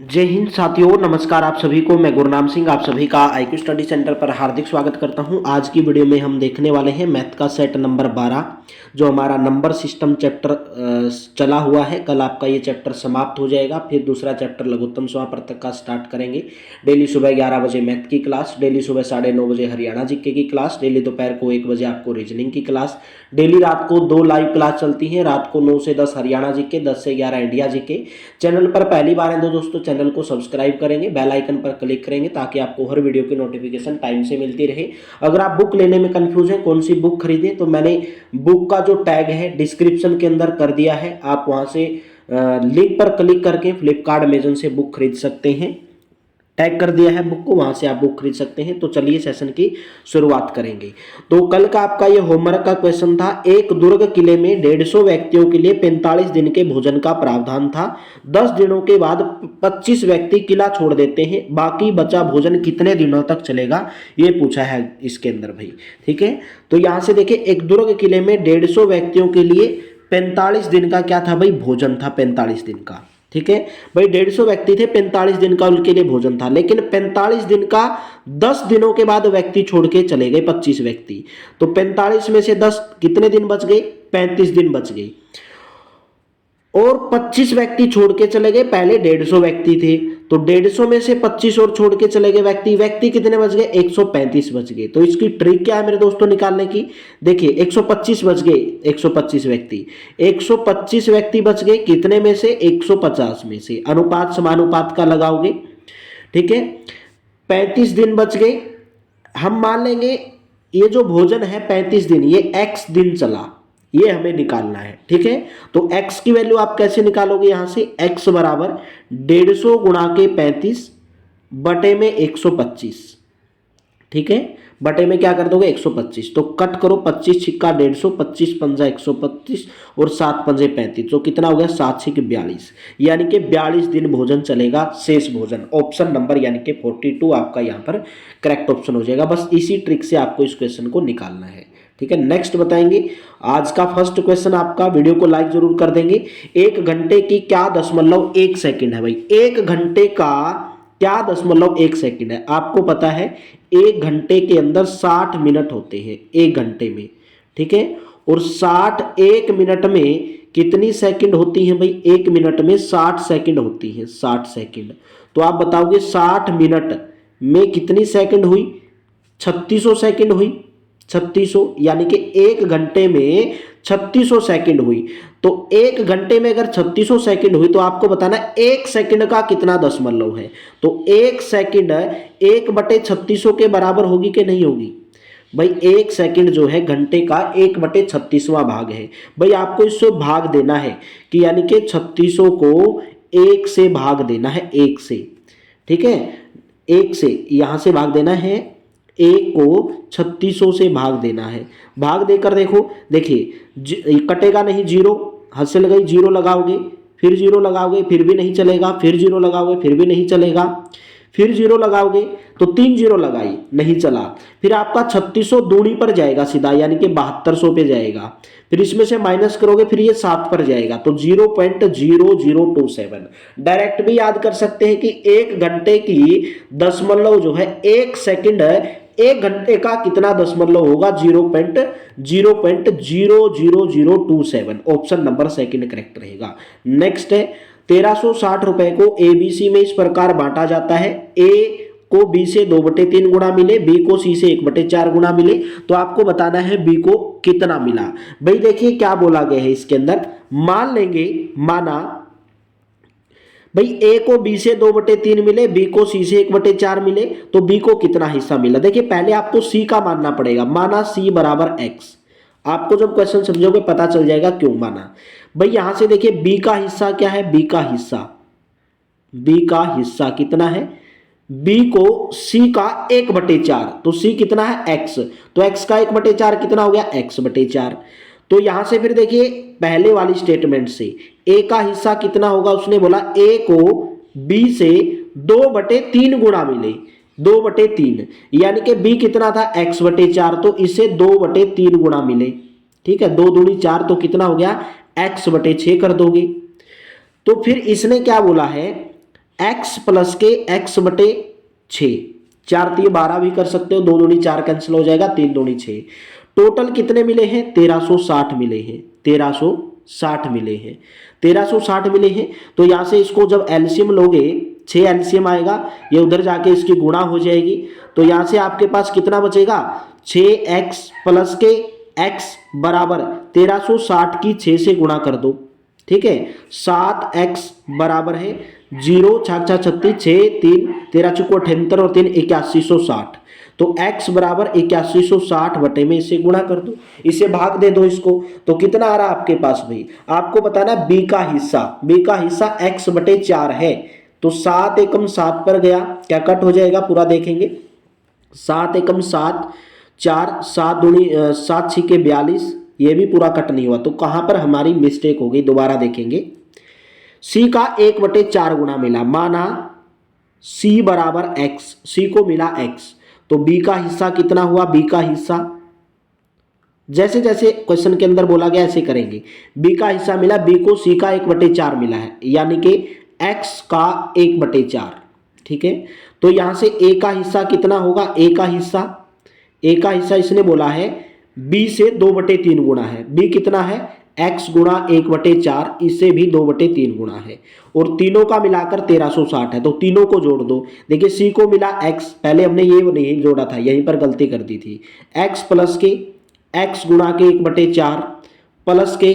जय हिंद साथियों, नमस्कार आप सभी को। मैं गुरनाम सिंह आप सभी का आईक्यू स्टडी सेंटर पर हार्दिक स्वागत करता हूं। आज की वीडियो में हम देखने वाले हैं मैथ का सेट नंबर 12, जो हमारा नंबर सिस्टम चैप्टर चला हुआ है। कल आपका ये चैप्टर समाप्त हो जाएगा, फिर दूसरा चैप्टर लघुत्तम समापवर्तक का स्टार्ट करेंगे। डेली सुबह 11 बजे मैथ की क्लास, डेली सुबह 9:30 बजे हरियाणा जीके की क्लास, डेली दोपहर को 1 बजे आपको रीजनिंग की क्लास, डेली रात को 2 लाइव क्लास चलती हैं। रात को 9 से 10 हरियाणा जीके, 10 से 11 इंडिया जीके। चैनल पर पहली बार हैं तो दोस्तों चैनल को सब्सक्राइब करेंगे, बेल आइकन पर क्लिक करेंगे ताकि आपको हर वीडियो की नोटिफिकेशन टाइम से मिलती रहे। अगर आप बुक लेने में कंफ्यूज हैं कौन सी बुक खरीदें, तो मैंने बुक का जो टैग है डिस्क्रिप्शन के अंदर कर दिया है। आप वहां से लिंक पर क्लिक करके फ्लिपकार्ट अमेजन से बुक खरीद सकते हैं। टैग कर दिया है बुक को, वहां से आप बुक खरीद सकते हैं। तो चलिए सेशन की शुरुआत करेंगे। तो कल का आपका ये होमवर्क का क्वेश्चन था, एक दुर्ग किले में 150 व्यक्तियों के लिए 45 दिन के भोजन का प्रावधान था। 10 दिनों के बाद 25 व्यक्ति किला छोड़ देते हैं, बाकी बचा भोजन कितने दिनों तक चलेगा, ये पूछा है इसके अंदर भाई। ठीक है, तो यहां से देखिए, एक दुर्ग किले में 150 व्यक्तियों के लिए 45 दिन का क्या था भाई, भोजन था 45 दिन का। ठीक है भाई, 150 व्यक्ति थे, 45 दिन का उनके लिए भोजन था। लेकिन 45 दिन का 10 दिनों के बाद व्यक्ति छोड़ के चले गए 25 व्यक्ति। तो 45 में से 10 कितने दिन बच गए, 35 दिन बच गए। और 25 व्यक्ति छोड़ के चले गए, पहले 150 व्यक्ति थे, तो 150 में से 25 और छोड़ के चले गए व्यक्ति कितने बच गए, 135 बच गए। तो इसकी ट्रिक क्या है मेरे दोस्तों निकालने की, देखिए 125 बच गए, 125 व्यक्ति, 125 व्यक्ति बच गए कितने में से, 150 में से। अनुपात समानुपात का लगाओगे, ठीक है। 35 दिन बच गए। हम मान लेंगे ये जो भोजन है 35 दिन, ये x दिन चला, ये हमें निकालना है। ठीक है, तो x की वैल्यू आप कैसे निकालोगे, यहां से x बराबर 150 गुणा के 35 बटे में 125। ठीक है, बटे में क्या कर दोगे 125, तो कट करो, 25 छिक्का 150, 25 पंजा 125 और 7 पंजे 35, तो कितना हो गया 7 छिक 42, यानी कि 42 दिन भोजन चलेगा शेष भोजन। ऑप्शन नंबर यानी कि 42 आपका यहाँ पर करेक्ट ऑप्शन हो जाएगा। बस इसी ट्रिक से आपको इस क्वेश्चन को निकालना है। ठीक है, नेक्स्ट बताएंगे। आज का फर्स्ट क्वेश्चन आपका, वीडियो को लाइक जरूर कर देंगे। 1 घंटे की क्या 1 सेकंड है भाई, 1 घंटे का क्या 1 सेकंड है। आपको पता है 1 घंटे के अंदर 60 मिनट होते हैं 1 घंटे में। ठीक है, और 1 मिनट में कितनी सेकंड होती है भाई, 1 मिनट में 60 सेकंड होती है, 60 सेकंड। तो आप बताओगे 60 मिनट में कितनी सेकंड हुई, 3600 सेकंड हुई, 3600, यानी कि 1 घंटे में 3600 सेकंड हुई। तो 1 घंटे में अगर 3600 सेकंड हुई तो आपको बताना 1 सेकंड का कितना दशमलव है। तो 1 सेकंड 1/3600 के बराबर होगी कि नहीं होगी भाई। 1 सेकंड जो है घंटे का 1/36वां भाग है भाई। आपको इससे भाग देना है कि यानी कि 3600 को 1 से भाग देना है, 1 से। ठीक है, 1 से यहां से भाग देना है, 1 को 3600 से भाग देना है। भाग देकर देखो, देखिए कटेगा नहीं, जीरो हद से लगाई, जीरो लगाओगे, फिर जीरो लगाओगे, फिर भी नहीं चलेगा, फिर जीरो लगाओगे, फिर भी नहीं चलेगा, फिर जीरो लगाओगे, तो 3 जीरो लगाई, नहीं चला। फिर आपका 3600 दूरी पर जाएगा सीधा, यानी कि 7200 पे जाएगा। फिर इसमें से माइनस करोगे, फिर ये 7 पर जाएगा, तो 0.0027। डायरेक्ट भी याद कर सकते हैं कि 1 घंटे की दशमलव जो है 1 सेकंड है, 1 घंटे का कितना दशमलव होगा, 0.0027। ऑप्शन नंबर सेकंड करेक्ट रहेगा। नेक्स्ट है, 1360 रुपए को ABC में इस प्रकार बांटा जाता है। A को B से 2/3 गुना मिले, B को C से 1/4 गुना मिले, तो आपको बताना है B को कितना मिला। भाई देखिए क्या बोला गया है इसके अंदर, मान लेंगे, माना भाई A को B से 2/3 मिले, B को C से 1/4 मिले, तो B को कितना हिस्सा मिला। देखिए पहले आपको C का मानना पड़ेगा, माना C बराबर X। आपको जब क्वेश्चन समझोगे पता चल जाएगा क्यों माना। भाई यहां से देखिए B का हिस्सा क्या है, B का हिस्सा कितना है, B को C का 1/4, तो C कितना है X, तो X का 1/4 कितना हो गया, X/4। तो यहां से फिर देखिए पहले वाली स्टेटमेंट से A का हिस्सा कितना होगा, उसने बोला A को B से 2/3 गुणा मिले, 2/3, यानी कि B कितना था X/4, तो इसे 2/3 गुणा मिले। ठीक है, 2 दूनी 4, तो कितना हो गया X/6 कर दोगे। तो फिर इसने क्या बोला है, x प्लस के x बटे 6, 4 3 12 भी कर सकते हो, 2 दूनी 4 कैंसिल हो जाएगा, 3 दूनी 6। टोटल कितने मिले हैं? 1360 मिले हैं, 1360 मिले हैं, 1360 मिले हैं। तो यहाँ से इसको जब एलसीएम लोगे, 6 एलसीएम आएगा, ये उधर जाके इसकी गुणा हो जाएगी। तो यहाँ से आपके पास कितना बचेगा? 6x प्लस के x बराबर 1360 की 6 से गुणा कर दो, ठीक है। 7x बराबर है 0 छाक 36, 6 3 13 चौको 78 और 3 8160। तो x बराबर 8160 बटे में इसे गुणा कर दो, इसे भाग दे दो इसको। तो कितना आ रहा आपके पास भाई? आपको बताना b का हिस्सा, b का हिस्सा x बटे 4 है। तो 7 एकम 7 पर गया, क्या कट हो जाएगा? पूरा देखेंगे। 7 एकम 7, 4 7 दूनी 7 छिके 42, ये भी पूरा कट नहीं हुआ। तो कहां पर हमारी मिस्टेक हो गई? दोबारा देखेंगे। c का 1/4 गुना मिला, माना c बराबर x, c को मिला x, तो b का हिस्सा कितना हुआ? b का हिस्सा जैसे जैसे क्वेश्चन के अंदर बोला गया ऐसे करेंगे। b का हिस्सा मिला, b को c का 1/4 मिला है, यानी कि x का 1/4, ठीक है। तो यहां से a का हिस्सा कितना होगा? a का हिस्सा इसने बोला है b से 2/3 गुना है। b कितना है? x गुणा 1/4, इससे भी 2/3 गुणा है, और तीनों का मिलाकर 1360 है। तो तीनों को जोड़ दो। देखिए c को मिला x, पहले हमने ये नहीं जोड़ा था, यहीं पर गलती कर दी थी। x प्लस के x गुणा के 1/4 प्लस के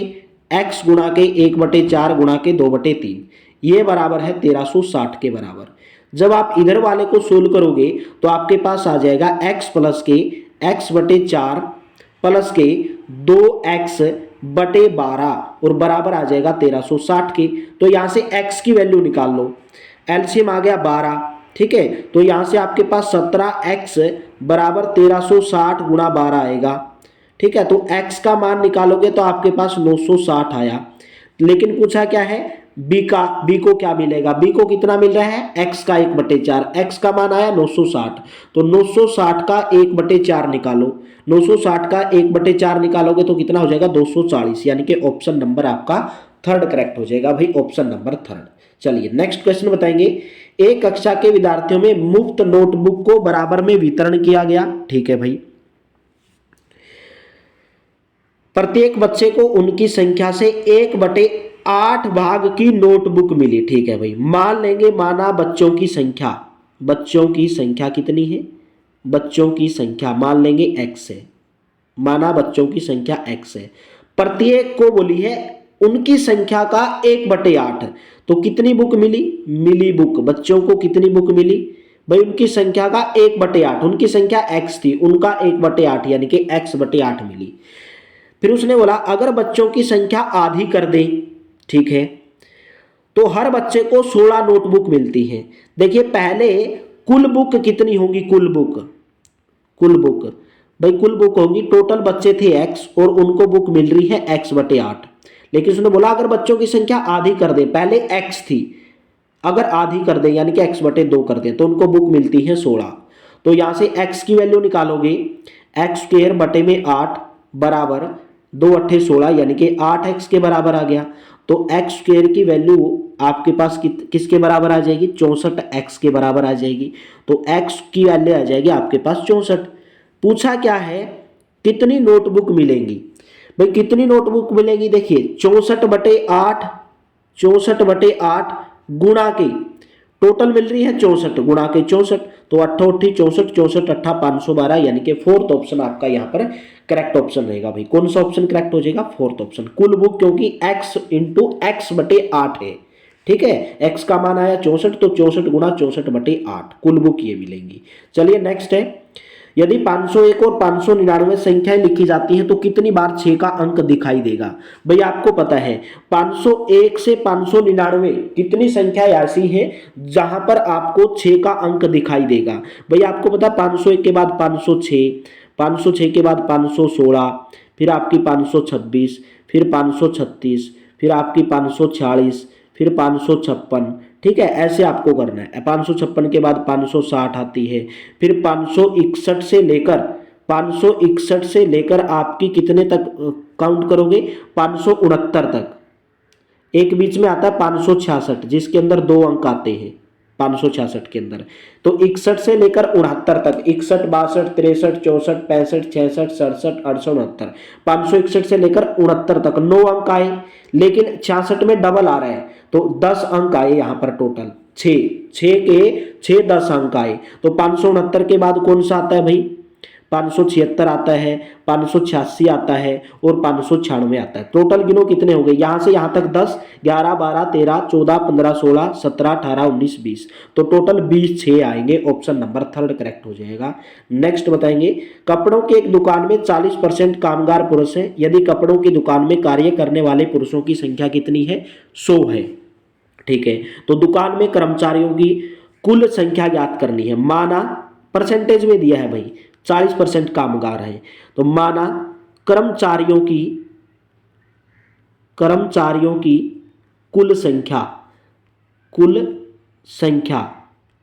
x गुणा के 1/4 गुणा के 2/3, ये बराबर है 1360 के बराबर। जब आप इधर वाले को सोल्व करोगे तो आपके पास आ जाएगा x प्लस के x/4 प्लस के 2x बटे 12 और बराबर आ जाएगा 1360 के। तो यहाँ से x की वैल्यू निकाल लो, एलसीएम आ गया 12, ठीक है। तो यहाँ से आपके पास 17x बराबर 1360 गुणा 12 आएगा, ठीक है। तो x का मान निकालोगे तो आपके पास 960 आया। लेकिन पूछा क्या है? b को क्या मिलेगा? b को कितना मिल रहा है? x का 1/4, x का मान आया 960। तो 960 का 1/4 निकालो, 960 का 1/4 निकालोगे तो कितना हो जाएगा? 240, यानी कि ऑप्शन नंबर आपका थर्ड करेक्ट हो जाएगा भाई, ऑप्शन नंबर थर्ड। चलिए नेक्स्ट क्वेश्चन बताएंगे। एक कक्षा के विद्यार्थियों में मुफ्त नोटबुक को बराबर में वितरण किया गया, ठीक है भाई। प्रत्येक बच्चे को उनकी संख्या से 1/8 भाग की नोटबुक मिली, ठीक है भाई। मान लेंगे, माना बच्चों की संख्या कितनी है? बच्चों की संख्या मान लेंगे x है, माना बच्चों की संख्या x है। प्रत्येक को बोली है उनकी संख्या का 1/8, तो कितनी बुक मिली बुक। बच्चों को कितनी बुक मिली भाई? उनकी संख्या का 1/8, उनकी संख्या x थी, उनका 1/8 यानी कि x/8 मिली। फिर उसने बोला अगर बच्चों की संख्या आधी कर दें, ठीक है, तो हर बच्चे को 16 नोटबुक मिलती है। देखिए पहले कुल बुक कितनी होगी? कुल बुक भाई, कुल बुक होगी, टोटल बच्चे थे x और उनको बुक मिल रही है x/8। लेकिन उसने बोला अगर बच्चों की संख्या आधी कर दे, पहले x थी, अगर आधी कर दे यानी कि x/2 कर दे तो उनको बुक मिलती है 16। तो यहां से x की वैल्यू निकालोगे, x² बटे में 8 बराबर 2 × 16 यानी कि 8x के बराबर आ गया। तो x² की वैल्यू आपके पास किसके बराबर आ जाएगी? 64x के बराबर आ जाएगी। तो x की वैल्यू आ जाएगी आपके पास 64। पूछा क्या है? कितनी नोटबुक मिलेंगी भाई? कितनी नोटबुक मिलेगी? देखिए 64/8, 64/8 गुणा के टोटल मिल रही है 64 गुणा के 64, तो 8 64 64 8 512, यानी कि फोर्थ ऑप्शन आपका यहाँ पर करेक्ट ऑप्शन रहेगा भाई। कौन सा ऑप्शन करेक्ट हो जाएगा? Fourth option. कुल बुक क्योंकि x × x/8 है, ठीक है। x का मान आया 64, तो 64 गुणा 64/8 कुल बुक ये मिलेंगी। चलिए नेक्स्ट है, यदि 501 और 599 संख्याएं लिखी जाती हैं तो कितनी बार 6 का अंक दिखाई देगा? भाई आपको पता है 501 से 599 कितनी संख्या ऐसी है जहां पर आपको 6 का अंक दिखाई देगा? भाई आपको पता 501 के बाद 506, 506 के बाद 516, फिर आपकी 526, फिर 536, फिर आपकी 546, फिर 556, ठीक है। ऐसे आपको करना है। 556 के बाद 560 आती है, फिर 561 से लेकर आपकी कितने तक काउंट करोगे? 569 तक। एक बीच में आता है 566 जिसके अंदर 2 अंक आते हैं, 566 के अंदर। तो 61 से लेकर 69 तक, 61, 62, 63, 64, 65, 66, 67, 68, 69, 561 से लेकर 69 तक 9 अंक आए, लेकिन 66 में डबल आ रहा है तो 10 अंक आए यहाँ पर टोटल, 6 के 6 10 अंक आए। तो 569 के बाद कौन सा आता है भाई, 576 आता है, 586 आता है और 596 आता है। टोटल गिनो कितने हो गए, यहां से यहां तक 10, 11, 12, 13, 14, 15, 16, 17, 18, 19, 20, तो टोटल 20 6 आएंगे। ऑप्शन नंबर 3 करेक्ट हो जाएगा। नेक्स्ट बताएंगे, कपड़ों की एक दुकान में 40% कामगार पुरुष हैं, यदि कपड़ों की दुकान में कार्य करने वाले पुरुषों की संख्या कितनी है, 100 है। ठीक है, तो दुकान में कर्मचारियों की कुल संख्या ज्ञात करनी है। माना परसेंटेज में दिया है भाई 40% कामगार हैं, तो माना कर्मचारियों की कुल संख्या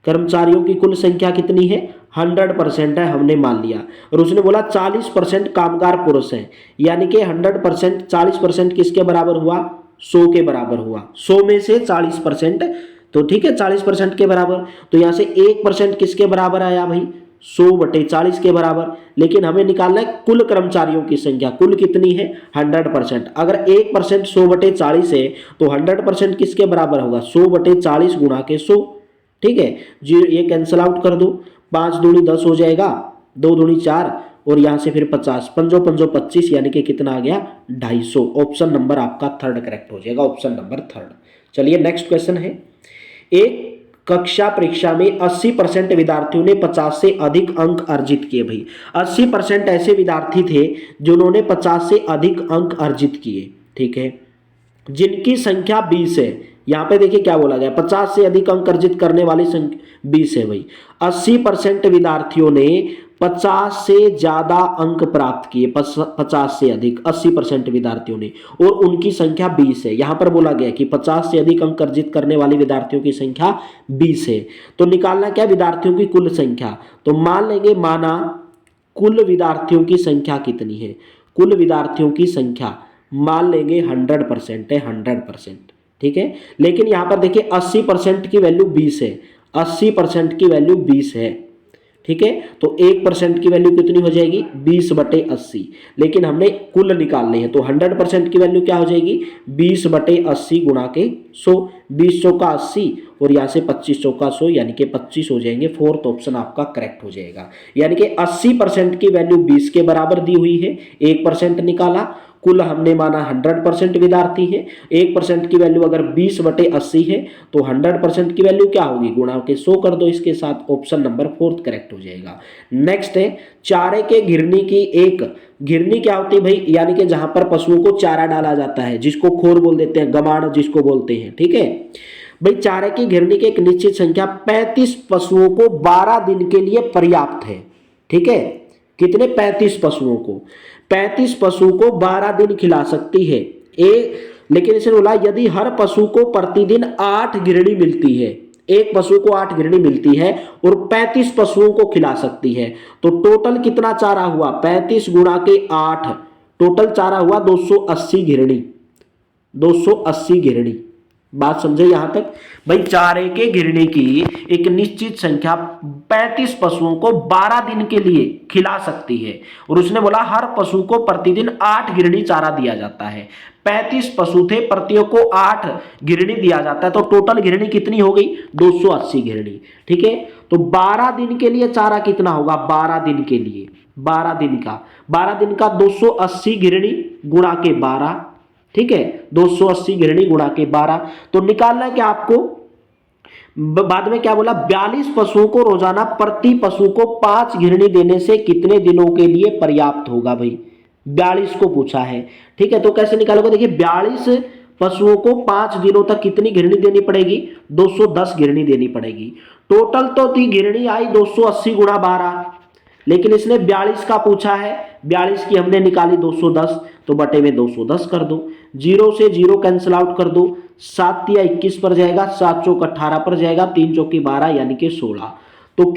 कर्मचारियों की कुल संख्या कितनी है, 100% है, हमने मान लिया। और उसने बोला 40% कामगार पुरुष हैं, यानी कि 100%, 40% किसके बराबर हुआ, 100 के बराबर हुआ। 100 में से 40%, तो ठीक है 40% के बराबर, तो यहां से 1% किसके बराबर आया भाई, 100/40 के बराबर। लेकिन हमें निकालना है कुल कर्मचारियों की संख्या, कुल कितनी है, 100%। अगर 1% 100/40 है तो 100% किसके बराबर होगा, 100/40 गुणा के 100। ठीक है जी, ये कैंसिल आउट कर दो, 5 दूनी 10 हो जाएगा, 2 दूनी 4 और यहां से फिर 50, 5 5 25, यानी कि कितना आ गया, 250। ऑप्शन नंबर आपका 3 करेक्ट हो जाएगा, ऑप्शन नंबर 3। चलिए नेक्स्ट क्वेश्चन है, एक कक्षा परीक्षा में 80% विद्यार्थियों ने 50 से अधिक अंक अर्जित किए। भाई 80% ऐसे विद्यार्थी थे जिन्होंने 50 से अधिक अंक अर्जित किए, ठीक है, जिनकी संख्या 20 है। यहां पे देखिए क्या बोला गया, 50 से अधिक अंक अर्जित करने वाली संख्या 20 है भाई। 80% विद्यार्थियों ने 50 से ज्यादा अंक प्राप्त किए, 50 से अधिक 80% विद्यार्थियों ने, और उनकी संख्या 20 है। यहां पर बोला गया कि 50 से अधिक अंक अर्जित करने वाले विद्यार्थियों की संख्या 20 है। तो निकालना क्या, विद्यार्थियों की कुल संख्या। तो मान लेंगे, माना कुल विद्यार्थियों की संख्या कितनी है, कुल विद्यार्थियों की संख्या मान लेंगे 100% है, 100%। ठीक है, लेकिन यहां पर देखिए 80% की वैल्यू 20 है, 80% की वैल्यू 20 है। ठीक है, तो 1% की वैल्यू कितनी हो जाएगी, 20/80। लेकिन हमने कुल निकालने हैं, तो 100% की वैल्यू क्या हो जाएगी, 20/80 गुणा के 100, 20 चौका 80 और यहाँ से 25 चौका 100, यानी कि 25 हो जाएंगे। 4th ऑप्शन आपका करेक्ट हो जाएगा। यानी कि 80% की वैल्यू 20 के बराबर दी हुई है, 1% निकाला, कुल हमने माना 100% विद्यार्थी है, 1% की वैल्यू अगर 20/80 है तो 100% की वैल्यू क्या होगी, गुणा के 100 कर दो इसके साथ। ऑप्शन नंबर 4 करेक्ट हो जाएगा। नेक्स्ट है, चारे के घिरनी की एक, घिरनी क्या होती है भाई, यानी कि जहां पर पशुओं को चारा डाला जाता है, जिसको खोर बोल देते हैं, गमाण जिसको बोलते हैं। ठीक है भाई, चारे की घिरनी की एक निश्चित संख्या 35 पशुओं को 12 दिन के लिए पर्याप्त है। ठीक है, कितने, 35 पशुओं को, 35 पशु को 12 दिन खिला सकती है। लेकिन इसने बोला यदि हर पशु को प्रतिदिन 8 गिरनी मिलती है, एक पशु को 8 गिरनी मिलती है और 35 पशुओं को खिला सकती है, तो टोटल कितना चारा हुआ, 35 गुणा के 8, टोटल चारा हुआ 280 गिरनी, 280 गिरनी। बात समझे यहां तक भाई, चारे के गिरने की एक निश्चित संख्या 35 पशुओं को 12 दिन के लिए खिला सकती है, और उसने बोला हर पशु को प्रतिदिन 8 गिरनी चारा दिया जाता है। 35 पशु थे, प्रत्येक को 8 गिरनी दिया जाता है, तो टोटल गिरनी कितनी हो गई, 280 गिरनी। ठीक है, तो 12 दिन के लिए चारा कितना होगा, 12 दिन के लिए, 12 दिन का 280 गिरनी गुणा के 12। ठीक है, 280 गिरनी गुणा के 12। तो निकालना है क्या आपको, बाद में क्या बोला, 42 पशुओं को रोजाना प्रति पशु को 5 गिरनी देने से कितने दिनों के लिए पर्याप्त होगा। भाई 42 को पूछा है। ठीक है, तो कैसे निकालोगे, देखिए 42 पशुओं को 5 दिनों तक कितनी गिरनी देनी पड़ेगी, 210 गिरनी देनी पड़ेगी। टोटल तो थी गिरनी आई 280 गुणा 12, लेकिन इसने 42 का पूछा है, 42 की हमने निकाली 210, तो बटे में 210 कर दो, 0 से 0 कैंसिल आउट कर दो, 7 या 21 पर जाएगा, 7 चौक 18 पर जाएगा, 3 चौकी 12 यानी कि 16। तो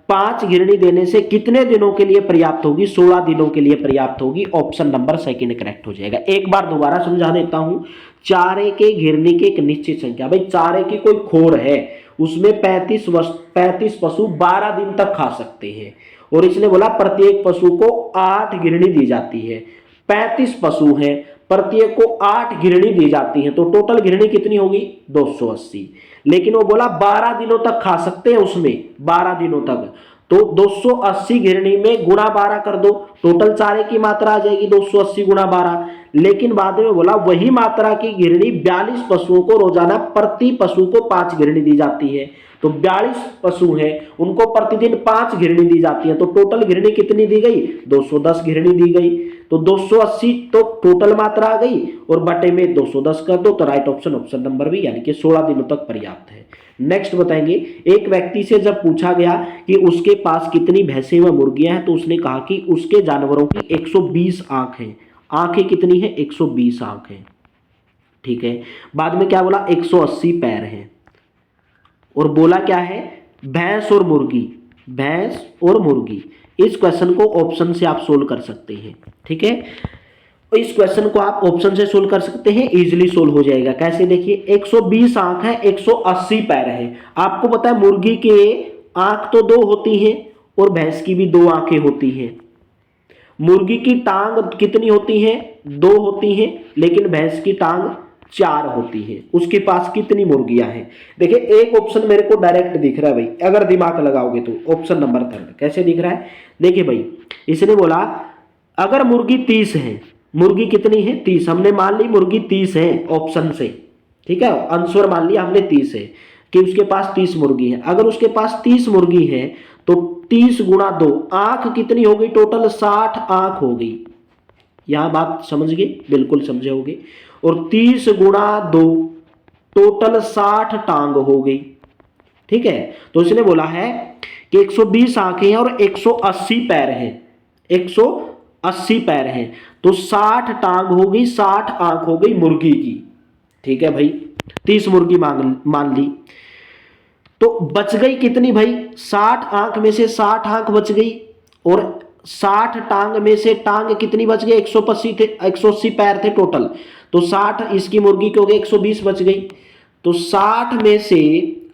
5 गिरनी देने से कितने दिनों के लिए पर्याप्त होगी, 16 दिनों के लिए पर्याप्त होगी। ऑप्शन नंबर 2 करेक्ट हो जाएगा। एक बार दोबारा समझा देता हूं, चारे के घिरने की एक निश्चित संख्या, भाई चारे की कोई खोर है उसमें 35 पशु 12 दिन तक खा सकते हैं। और इसने बोला प्रत्येक पशु को 8 गिरनी दी जाती है। 35 पशु हैं, प्रत्येक को 8 गिरनी दी जाती है, तो टोटल गिरनी कितनी होगी 280। लेकिन वो बोला 12 दिनों तक खा सकते हैं, उसमें 12 दिनों तक, तो 280 घिरनी में गुणा 12 कर दो, टोटल चारे की मात्रा आ जाएगी 280 गुणा 12। लेकिन बाद में बोला वही मात्रा की घिरनी 42 पशुओं को रोजाना प्रति पशु को 5 घिरनी दी जाती है। तो 42 पशु हैं, उनको प्रतिदिन 5 घिरनी दी जाती है, तो टोटल घिरनी कितनी दी गई 210 घिरनी दी गई। तो 280 तो टोटल मात्रा आ गई, और बटे में 210 कर दो, तो right option option number B यानी कि 16 दिनों तक पर्याप्त है। नेक्स्ट बताएंगे, एक व्यक्ति से जब पूछा गया कि उसके पास कितनी भैंसें व मुर्गियां हैं, तो उसने कहा कि उसके जानवरों की 120 आंख हैं। आंखें कितनी है 120 आंख है। ठीक है, बाद में क्या बोला 180 पैर हैं, और बोला क्या है भैंस और मुर्गी, भैंस और मुर्गी। इस क्वेश्चन को ऑप्शन से आप सोल्व कर सकते हैं। ठीक है, इस क्वेश्चन को आप ऑप्शन से सोल्व कर सकते हैं, इजीली सोल्व हो जाएगा। कैसे देखिए, 120 आंख है, 180 पैर है। आपको पता है मुर्गी के आंख तो 2 होती हैं और भैंस की भी 2 आंखें होती हैं। मुर्गी की टांग कितनी होती है 2 होती हैं, लेकिन भैंस की टांग 4 होती है। उसके पास कितनी मुर्गियां हैं? देखिए, एक ऑप्शन मेरे को डायरेक्ट दिख रहा है भाई, अगर दिमाग लगाओगे तो ऑप्शन नंबर 3 कैसे दिख रहा है। देखिए भाई, इसने बोला अगर मुर्गी 30 है, मुर्गी कितनी है 30, हमने मान ली मुर्गी 30 है ऑप्शन से। ठीक है, आंसर मान लिया हमने 30 है कि उसके पास 30 मुर्गी है। अगर उसके पास 30 मुर्गी है तो 30 गुणा 2, आंख कितनी हो गई टोटल 60 आंख हो गई। यहां बात समझ गए, बिल्कुल समझे होगे। और 30 गुणा 2 टोटल 60 टांग हो गई। ठीक है, तो इसने बोला है कि 120 आंखें हैं और 180 पैर हैं, 180 पैर हैं, तो 60 टांग हो गई, 60 आंख हो गई मुर्गी की। ठीक है भाई, 30 मुर्गी मान ली, तो बच गई कितनी भाई 60 आंख में से 60 आंख बच गई, और 60 टांग में से टांग कितनी बच गई 180 थे, 180 पैर थे टोटल, तो 60 इसकी मुर्गी के हो गए 120 बच गई। तो 60 में से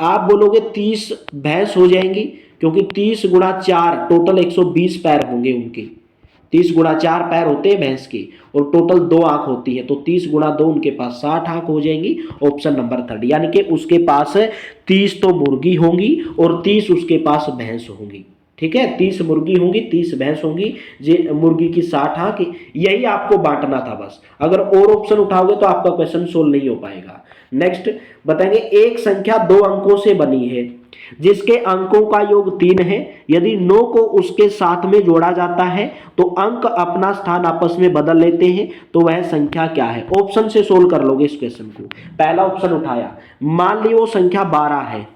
आप बोलोगे 30 भैंस हो जाएंगी, क्योंकि 30 गुणा 4 टोटल 120 पैर होंगे उनके। 30 गुणा 4 पैर होते हैं भैंस के, और टोटल 2 आंख होती है, तो 30 गुणा 2 उनके पास 60 आंख हो जाएंगी। ऑप्शन नंबर 3, यानी कि उसके पास 30 तो मुर्गी होंगी और 30 उसके पास भैंस होंगी। ठीक है, 30 मुर्गी होंगी, 30 भैंस होंगी, मुर्गी की 60 आंख। यही आपको बांटना था बस। अगर और ऑप्शन उठाओगे तो आपका क्वेश्चन सोल्व नहीं हो पाएगा। नेक्स्ट बताएंगे, एक संख्या 2 अंकों से बनी है जिसके अंकों का योग 3 है। यदि 9 को उसके साथ में जोड़ा जाता है तो अंक अपना स्थान आपस में बदल लेते हैं, तो वह संख्या क्या है? ऑप्शन से सोल्व कर लोगे इस क्वेश्चन को। पहला ऑप्शन उठाया, मान ली वो संख्या 12 है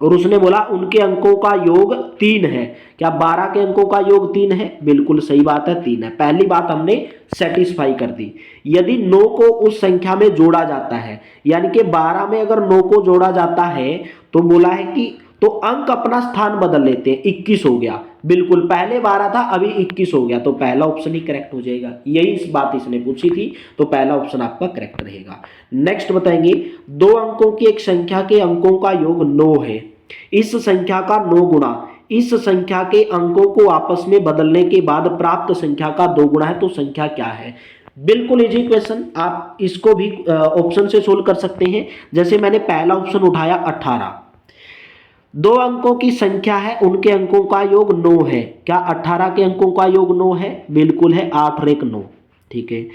और उसने बोला उनके अंकों का योग 3 है। क्या 12 के अंकों का योग 3 है? बिल्कुल सही बात है, 3 है। पहली बात हमने सेटिस्फाई कर दी। यदि 9 को उस संख्या में जोड़ा जाता है, यानी कि 12 में अगर 9 को जोड़ा जाता है तो बोला है कि तो अंक अपना स्थान बदल लेते हैं, 21 हो गया। बिल्कुल, पहले 12 था अभी 21 हो गया, तो पहला ऑप्शन ही करेक्ट हो जाएगा। यही इस बात इसने पूछी थी, तो पहला ऑप्शन आपका करेक्ट रहेगा। नेक्स्ट बताएंगे, 2 अंकों की एक संख्या के अंकों का योग 9 है। इस संख्या का 9 गुणा इस संख्या के अंकों को आपस में बदलने के बाद प्राप्त संख्या का 2 गुणा है, तो संख्या क्या है? बिल्कुल इजी क्वेश्चन, आप इसको भी ऑप्शन से सोल्व कर सकते हैं। जैसे मैंने पहला ऑप्शन उठाया 18, 2 अंकों की संख्या है, उनके अंकों का योग 9 है। क्या 18 के अंकों का योग 9 है? बिल्कुल है, 8 और 1 9। ठीक है,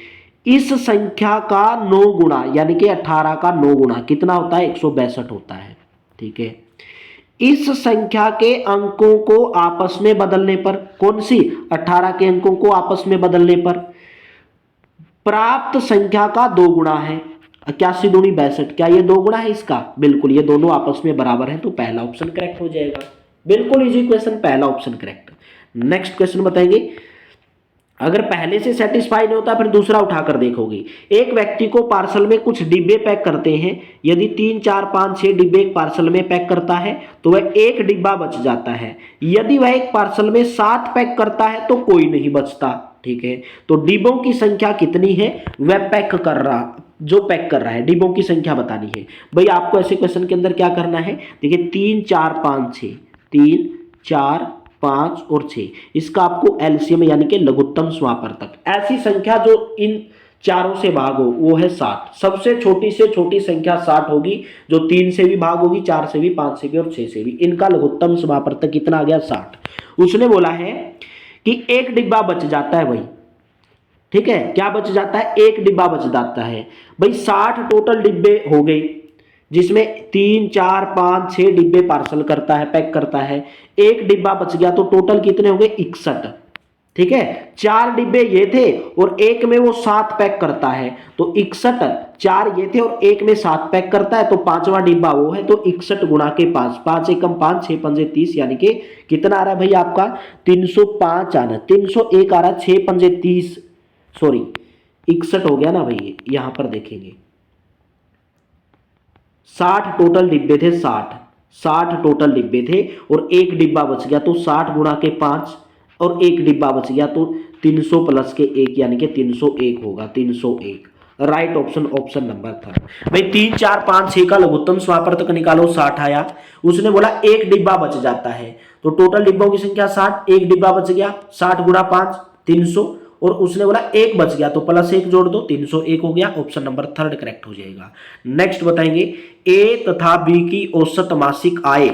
इस संख्या का 9 गुणा यानी कि 18 का 9 गुणा कितना होता है? 162 होता है। ठीक है, इस संख्या के अंकों को आपस में बदलने पर, कौन सी 18 के अंकों को आपस में बदलने पर प्राप्त संख्या का 2 गुणा है। 81 दूनी 62, क्या ये 2 गुणा है इसका? बिल्कुल, ये दोनों आपस में बराबर हैं, तो पहला ऑप्शन करेक्ट हो जाएगा। बिल्कुल इजी क्वेश्चन, पहला ऑप्शन करेक्ट। नेक्स्ट क्वेश्चन बताएंगे, अगर पहले से सेटिस्फाई नहीं होता फिर दूसरा उठाकर देखोगे। एक व्यक्ति को पार्सल में कुछ डिब्बे पैक करते हैं। यदि 3 4 5 6 डिब्बे एक पार्सल में पैक करता है तो वह एक डिब्बा बच जाता है। यदि वह एक पार्सल में 7 पैक करता है तो कोई नहीं बचता। ठीक है, तो डिब्बों की संख्या कितनी है वह पैक कर रहा, जो पैक कर रहा है, डिब्बों की संख्या बतानी है। भाई आपको ऐसे क्वेश्चन के अंदर क्या करना है, देखिए 3 4 5 6, 3 4 5 और 6, इसका आपको एलसीएम यानी कि लघुत्तम समापवर्तक, ऐसी संख्या जो इन चारों से भाग हो वो है 60। सबसे छोटी से छोटी संख्या 60 होगी, जो 3 से भी भाग होगी, 4 से भी, 5 से भी और 6 से भी। इनका लघुत्तम समापवर्तक कितना आ गया, 60। उसने बोला है कि एक डिब्बा बच जाता है भाई, ठीक है, क्या बच जाता है, एक डिब्बा बच जाता है। भाई 60 टोटल डिब्बे हो गए, जिसमें 3 4 5 6 डिब्बे पार्सल करता है, पैक करता है, एक डिब्बा बच गया, तो टोटल कितने हो गए, 61। ठीक है, 4 डिब्बे ये थे और एक में वो 7 पैक करता है, तो 61, 4 ये थे और एक में 7 पैक करता है, तो पांचवा डिब्बा वो है, तो 61 गुणा के 5, 5 एकम 5, 6 पंजे 30, यानी कि कितना आ रहा है भाई आपका 305 आना, 301 आ रहा है, 6 पंजे 30, सॉरी 61 हो गया ना भाई, यहां पर देखेंगे 60 टोटल डिब्बे थे, 60 टोटल डिब्बे थे और एक डिब्बा बच गया, तो 60 गुणा के 5 और एक डिब्बा बच गया, तो 300 प्लस के 1 यानी कि 301 होगा, 301 right option, option number third. भाई 3 4 5 6 का लघुत्तम समापवर्तक निकालो, 60 आया। उसने बोला एक डिब्बा बच जाता है, तो टोटल डिब्बों की संख्या 60, एक डिब्बा बच गया, 60 गुणा 5 300, और उसने बोला एक बच गया, तो प्लस 1 जोड़ दो, 301 हो गया, ऑप्शन नंबर थर्ड करेक्ट हो जाएगा। नेक्स्ट बताएंगे, ए तथा बी की औसत मासिक आय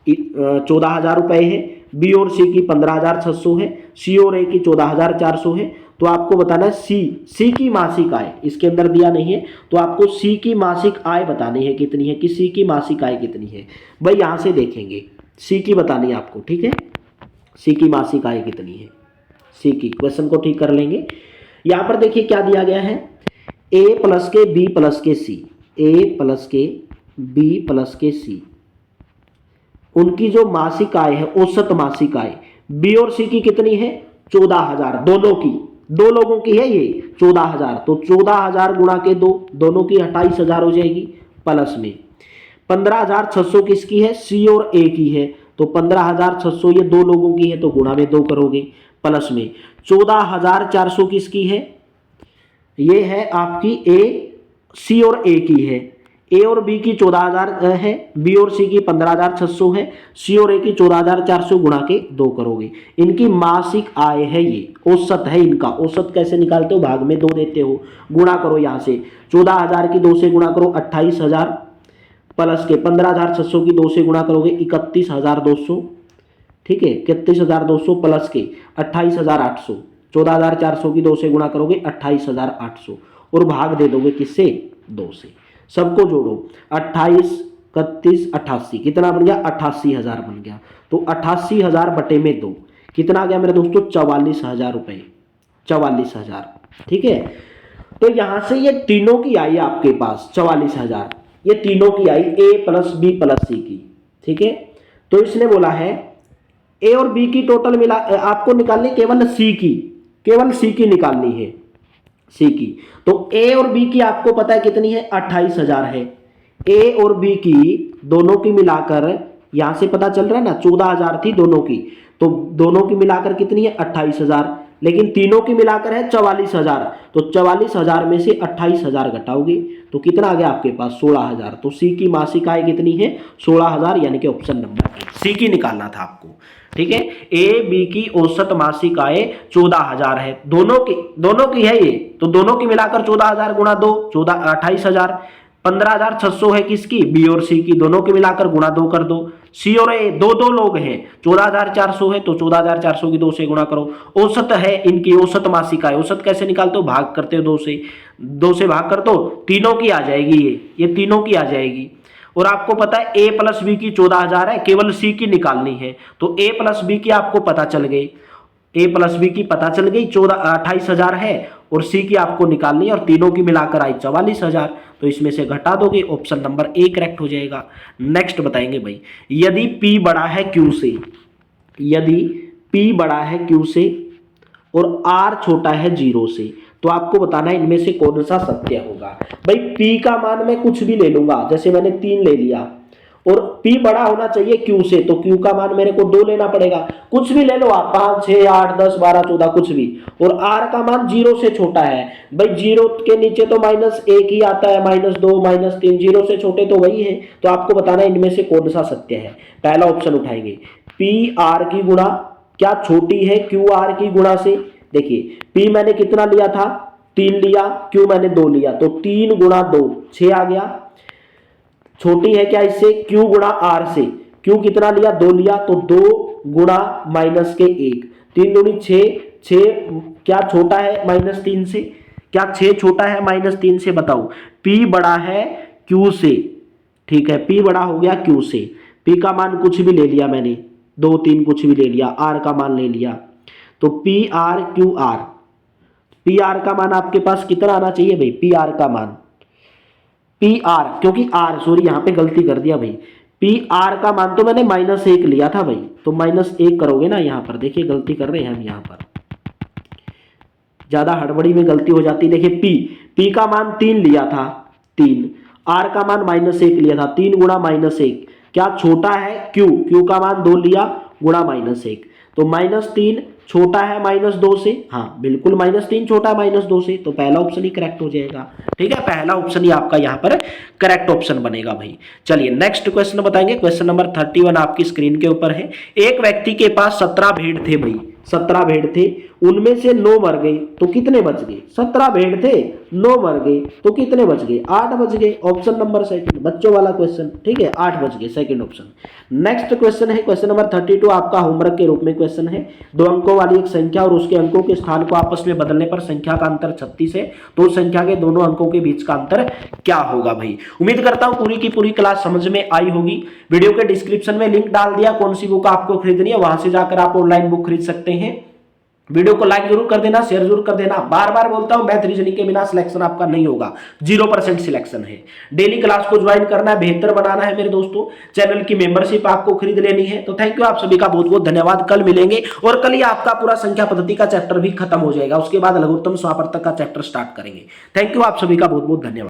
14,000 रुपए है, बी और सी की 15,600 है, सी और ए की 14,400 है। तो आपको बताना है सी की मासिक आय, इसके अंदर दिया नहीं है, तो आपको सी की मासिक आय बतानी है कितनी है, कि सी की मासिक आय कितनी है। भाई यहां से देखेंगे, सी की बतानी है आपको, ठीक है, सी की मासिक आय कितनी है, सी की, क्वेश्चन को ठीक कर लेंगे। यहां पर देखिए क्या दिया गया है, ए प्लस के बी प्लस के सी, ए प्लस के बी प्लस के सी, उनकी जो मासिक आय है, औसत मासिक आय, बी और सी की कितनी है, 14,000, दोनों की, दो लोगों की है ये 14,000, तो 14,000 गुणा के दो, दोनों की 28,000 हो जाएगी, प्लस में 15,600 किसकी है, सी और ए की है, तो 15,600 ये दो लोगों की है, तो गुणा में 2 करोगे, प्लस में 14,400 किसकी है, ये है आपकी ए, सी और ए की है, ए और बी की 14,000 है, बी और सी की 15,600 है, सी और ए की 14,400, गुणा के 2 करोगे, इनकी मासिक आय है, ये औसत है इनका। औसत कैसे निकालते हो, भाग में 2 देते हो, गुणा करो यहां से, 14,000 की 2 से गुणा करो 28,000, प्लस के 15,600 की 2 से गुणा करोगे 31,200, ठीक है, 31,200, प्लस के 28,800, 14,400 की 2 से गुणा करोगे 28,800, और भाग दे दोगे किससे, 2 से। सबको जोड़ो, 28 31 88, कितना बन गया, 88,000 बन गया, तो 88,000 बटे में 2 कितना आ गया मेरे दोस्तों, 44,000 रुपए, 44,000, ठीक है। तो यहां से ये तीनों की आई आपके पास 44,000, ये तीनों की आई, ए प्लस बी प्लस सी की, ठीक है। तो इसने बोला है ए और बी की टोटल मिला आपको निकालनी, केवल सी की, केवल सी की निकालनी है, सी की। तो ए और बी की आपको पता है कितनी है, 28,000 है। ए और बी की दोनों की मिलाकर, यहां से पता चल रहा है ना, 14,000 थी दोनों की, तो दोनों की मिलाकर कितनी है, 28,000, लेकिन तीनों की मिलाकर है 44,000, तो 44,000 में से 28,000 घटाओगे तो कितना आ गया आपके पास, 16,000। तो सी की मासिक आय कितनी है, 16,000, यानी कि ऑप्शन नंबर सी की निकालना था आपको, ठीक है। ए बी की औसत मासिक आय 14,000 है, दोनों की है ये, तो दोनों की मिलाकर 14,000 गुणा 2, 28,000, 15,600 है किसकी, बी और सी की, दोनों के मिलाकर गुणा 2 कर दो, सी और ए दो लोग हैं, 14,400 है, तो 14,400 की 2 से गुणा करो, औसत है इनकी, औसत मासिक आय, औसत कैसे निकालते हो, भाग करते हो 2 से भाग कर दो, तीनों की आ जाएगी, ये तीनों की आ जाएगी। और आपको पता है ए प्लस बी की 14,000 है, केवल सी की निकालनी है, तो ए प्लस बी की आपको पता चल गई, ए प्लस बी की पता चल गई, 28,000 है, और सी की आपको निकालनी है, और तीनों की मिलाकर आई 44,000, तो इसमें से घटा दोगे, ऑप्शन नंबर ए करेक्ट हो जाएगा। नेक्स्ट बताएंगे भाई, यदि P बड़ा है Q से, यदि P बड़ा है Q से और R छोटा है 0 से, तो आपको बताना है इनमें से कौन सा सत्य होगा। भाई P का मान मैं कुछ भी ले लूंगा, जैसे मैंने 3 ले लिया, और P बड़ा होना चाहिए Q से, तो Q का मान मेरे को 2 लेना पड़ेगा। कुछ भी ले लो आप, 5, 6, 8, 10, 12, 14 कुछ भी। और R का मान 0 से छोटा है भाई, 0 के नीचे तो -1 ही आता है, -2, -3, 0 से छोटे तो वही है। तो आपको बताना है इनमें से कौन सा सत्य है। पहला ऑप्शन उठाएंगे, P R की गुणा क्या छोटी है Q R की गुणा से। देखिए P मैंने कितना लिया था, 3 लिया, Q मैंने 2 लिया, तो 3 गुणा 2 6 आ गया। छोटी है क्या इससे, Q गुणा R से। Q कितना लिया, 2 लिया, तो 2 गुणा माइनस के 1, 3 दूनी 6, 6 क्या छोटा है -3 से, क्या 6 छोटा है -3 से, बताओ। P बड़ा है Q से, ठीक है, P बड़ा हो गया Q से। P का मान कुछ भी ले लिया मैंने, 2, 3 कुछ भी ले लिया, R का मान ले लिया, तो P R Q R। P R का मान आपके पास कितना आना चाहिए भाई, P R का मान, पी आर, क्योंकि आर, सॉरी यहां पे गलती कर दिया भाई, पी आर का मान तो मैंने -1 लिया था भाई, तो -1 करोगे ना, यहां पर देखिए गलती कर रहे हैं हम, यहां पर ज्यादा हड़बड़ी में गलती हो जाती। देखिए पी का मान 3 लिया था, 3, आर का मान -1 लिया था, 3 गुणा -1 क्या छोटा है क्यू का मान 2 लिया गुणा -1, तो -3 छोटा है -2 से, हाँ बिल्कुल -3 छोटा है -2 से, तो पहला ऑप्शन ही करेक्ट हो जाएगा। ठीक है, पहला ऑप्शन ही आपका यहाँ पर करेक्ट ऑप्शन बनेगा भाई। चलिए नेक्स्ट क्वेश्चन बताएंगे, क्वेश्चन नंबर 31 आपकी स्क्रीन के ऊपर है। एक व्यक्ति के पास 17 भेड़ थे भाई, 17 भेड़ थे, उनमें से 9 मर गए, तो कितने बच गए। 17 भेड़ थे, 9 मर गए, तो कितने बच गए, 8 बच गए। ऑप्शन नंबर सेकंड, बच्चों वाला क्वेश्चन, ठीक है, 8 बच गए, सेकंड ऑप्शन। नेक्स्ट क्वेश्चन है क्वेश्चन नंबर 32, आपका होमवर्क के रूप में क्वेश्चन है। 2 अंकों वाली एक संख्या और उसके अंकों के स्थान को आपस में बदलने पर संख्या का अंतर 36 है, तो उस संख्या के दोनों अंकों के बीच का अंतर क्या होगा भाई। उम्मीद करता हूं पूरी की पूरी क्लास समझ में आई होगी। वीडियो के डिस्क्रिप्शन में लिंक डाल दिया, कौन सी बुक आपको खरीदनी है वहां से जाकर आप ऑनलाइन बुक खरीद सकते हैं। वीडियो को लाइक जरूर कर देना, शेयर जरूर कर देना। बार बार बोलता हूं, मैथ रीजनिंग के बिना सिलेक्शन आपका नहीं होगा, 0% सिलेक्शन है। डेली क्लास को ज्वाइन करना है, बेहतर बनाना है मेरे दोस्तों। चैनल की मेंबरशिप आपको खरीद लेनी है। तो थैंक यू, आप सभी का बहुत बहुत धन्यवाद। कल मिलेंगे और कल ही आपका पूरा संख्या पद्धति का चैप्टर भी खत्म हो जाएगा, उसके बाद लघुत्तम समापवर्तक का चैप्टर स्टार्ट करेंगे। थैंक यू, आप सभी का बहुत बहुत धन्यवाद।